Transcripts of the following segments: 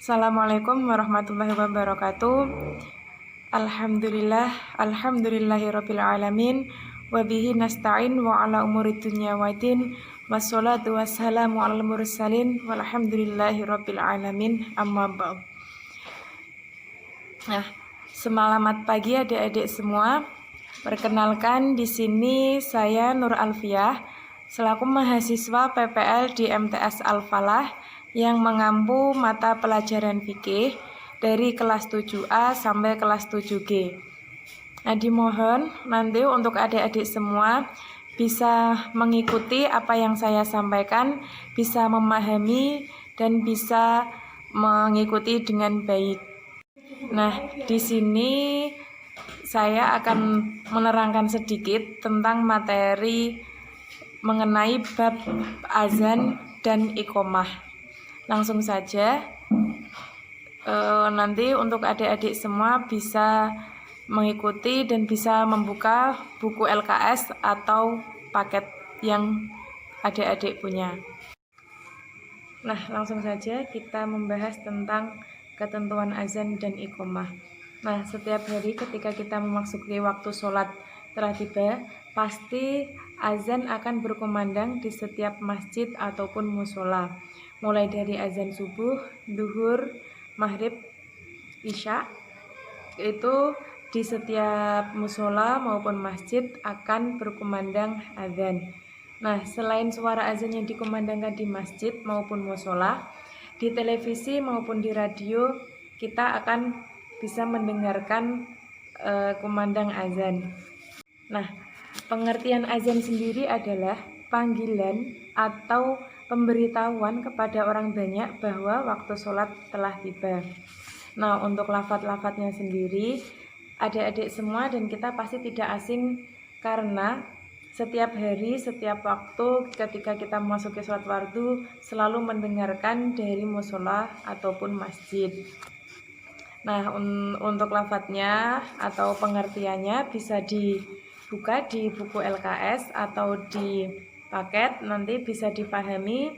Assalamualaikum warahmatullahi wabarakatuh. Alhamdulillahirabbil alamin wa bihi nasta'in wa ala umuri dunya waddin wassalatu wassalamu alal mursalin walhamdulillahirabbil alamin amma ba'd. Nah, selamat pagi adik-adik semua. Perkenalkan, di sini saya Nur Alfiah selaku mahasiswa PPL di MTS Al-Falah yang mengampu mata pelajaran fikih dari kelas 7A sampai kelas 7G. Nah, dimohon nanti untuk adik-adik semua bisa mengikuti apa yang saya sampaikan, bisa memahami dan bisa mengikuti dengan baik. Nah, di sini saya akan menerangkan sedikit tentang materi mengenai bab azan dan iqomah. Langsung saja, nanti untuk adik-adik semua bisa mengikuti dan bisa membuka buku LKS atau paket yang adik-adik punya. Nah, langsung saja kita membahas tentang ketentuan azan dan iqomah. Nah, setiap hari ketika kita memasuki waktu sholat telah tiba, pasti azan akan berkumandang di setiap masjid ataupun musola. Mulai dari azan subuh, duhur, maghrib, isya, itu di setiap musola maupun masjid akan berkumandang azan. Nah, selain suara azan yang dikumandangkan di masjid maupun musola, di televisi maupun di radio kita akan bisa mendengarkan kumandang azan. Nah, pengertian azan sendiri adalah panggilan atau pemberitahuan kepada orang banyak bahwa waktu sholat telah tiba. Nah, untuk lafadz-lafadznya sendiri, adik-adik semua dan kita pasti tidak asing karena setiap hari, setiap waktu ketika kita memasuki sholat fardu selalu mendengarkan dari musola ataupun masjid. Nah, untuk lafadznya atau pengertiannya bisa dibuka di buku LKS atau di paket, nanti bisa dipahami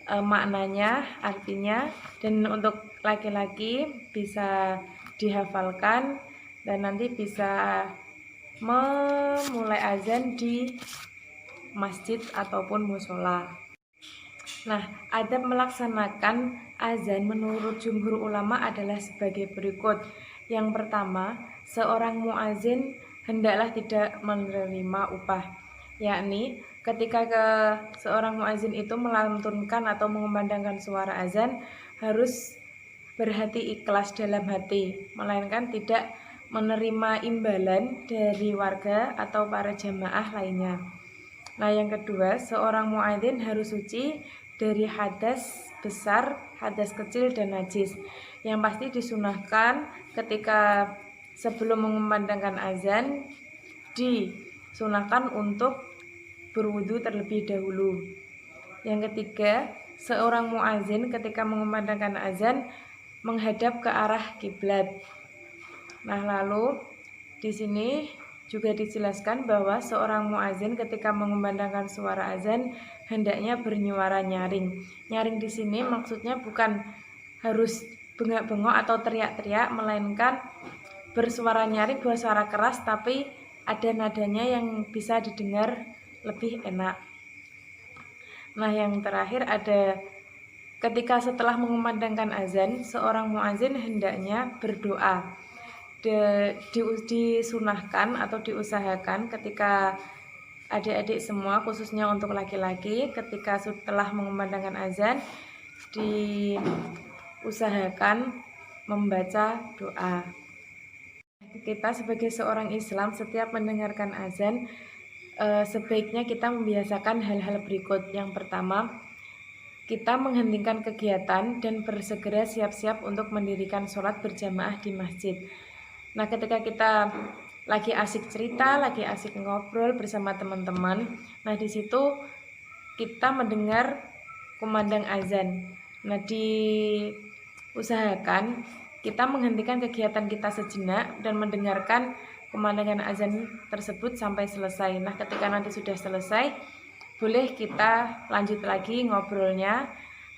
maknanya, artinya, dan untuk laki-laki bisa dihafalkan dan nanti bisa memulai azan di masjid ataupun musola. Nah, adab melaksanakan azan menurut jumhur ulama adalah sebagai berikut. Yang pertama, seorang muazin hendaklah tidak menerima upah, yakni ketika seorang muazin itu melantunkan atau mengumandangkan suara azan harus berhati ikhlas dalam hati, melainkan tidak menerima imbalan dari warga atau para jamaah lainnya. Nah, yang kedua, seorang muadzin harus suci dari hadas besar, hadas kecil, dan najis. Yang pasti disunahkan ketika sebelum mengumandangkan azan, disunahkan untuk berwudu terlebih dahulu. Yang ketiga, seorang muadzin ketika mengumandangkan azan menghadap ke arah kiblat. Nah, lalu di sini juga dijelaskan bahwa seorang muazin ketika mengumandangkan suara azan hendaknya bernyuara nyaring. Nyaring di sini maksudnya bukan harus bengak-bengok atau teriak-teriak, melainkan bersuara nyaring, bersuara keras tapi ada nadanya yang bisa didengar lebih enak. Nah, yang terakhir ada ketika setelah mengumandangkan azan, seorang muazin hendaknya berdoa. Disunahkan atau diusahakan ketika adik-adik semua, khususnya untuk laki-laki, ketika setelah mengumandangkan azan diusahakan membaca doa. Kita sebagai seorang Islam setiap mendengarkan azan sebaiknya kita membiasakan hal-hal berikut. Yang pertama, kita menghentikan kegiatan dan bersegera siap-siap untuk mendirikan sholat berjamaah di masjid. Nah, ketika kita lagi asik cerita, lagi asik ngobrol bersama teman-teman, nah di situ kita mendengar kumandang azan. Nah, diusahakan kita menghentikan kegiatan kita sejenak dan mendengarkan kumandangan azan tersebut sampai selesai. Nah, ketika nanti sudah selesai, boleh kita lanjut lagi ngobrolnya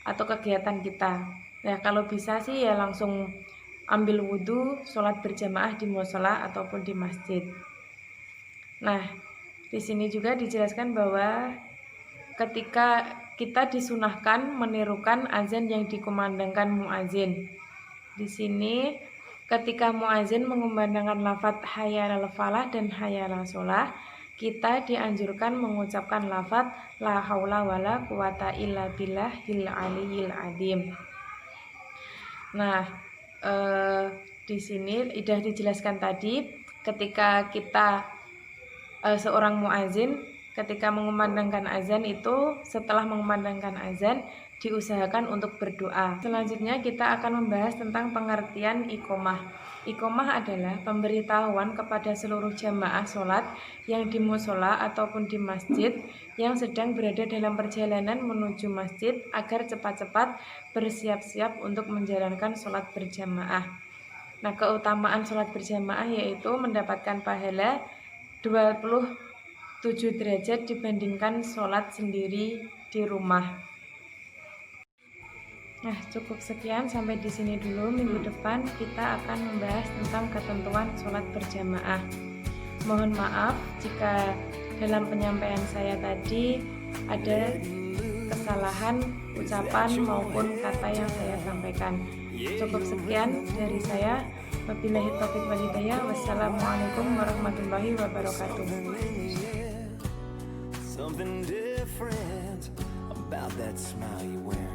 atau kegiatan kita. Ya kalau bisa sih ya langsung ambil wudhu, sholat berjamaah di musola ataupun di masjid. Nah, di sini juga dijelaskan bahwa ketika kita disunahkan menirukan azan yang dikumandangkan muazin. Di sini ketika muazin mengumandangkan lafaz hayya 'alal falah dan hayya 'alas shalah, kita dianjurkan mengucapkan lafaz la haula wala quwata illa billahil aliyyil azim. Nah, di sini sudah dijelaskan tadi ketika kita seorang muazin ketika mengumandangkan azan itu, setelah mengumandangkan azan diusahakan untuk berdoa. Selanjutnya kita akan membahas tentang pengertian iqomah. Iqomah adalah pemberitahuan kepada seluruh jamaah sholat yang di musola ataupun di masjid yang sedang berada dalam perjalanan menuju masjid agar cepat-cepat bersiap-siap untuk menjalankan sholat berjamaah. Nah, keutamaan sholat berjamaah yaitu mendapatkan pahala 27 derajat dibandingkan sholat sendiri di rumah. Nah, cukup sekian, sampai di sini dulu. Minggu depan kita akan membahas tentang ketentuan sholat berjamaah. Mohon maaf jika dalam penyampaian saya tadi ada kesalahan ucapan maupun kata yang saya sampaikan. Cukup sekian dari saya. Wabillahi taufiq wal hidayah. Wassalamualaikum warahmatullahi wabarakatuh. Something different about that smile you wear.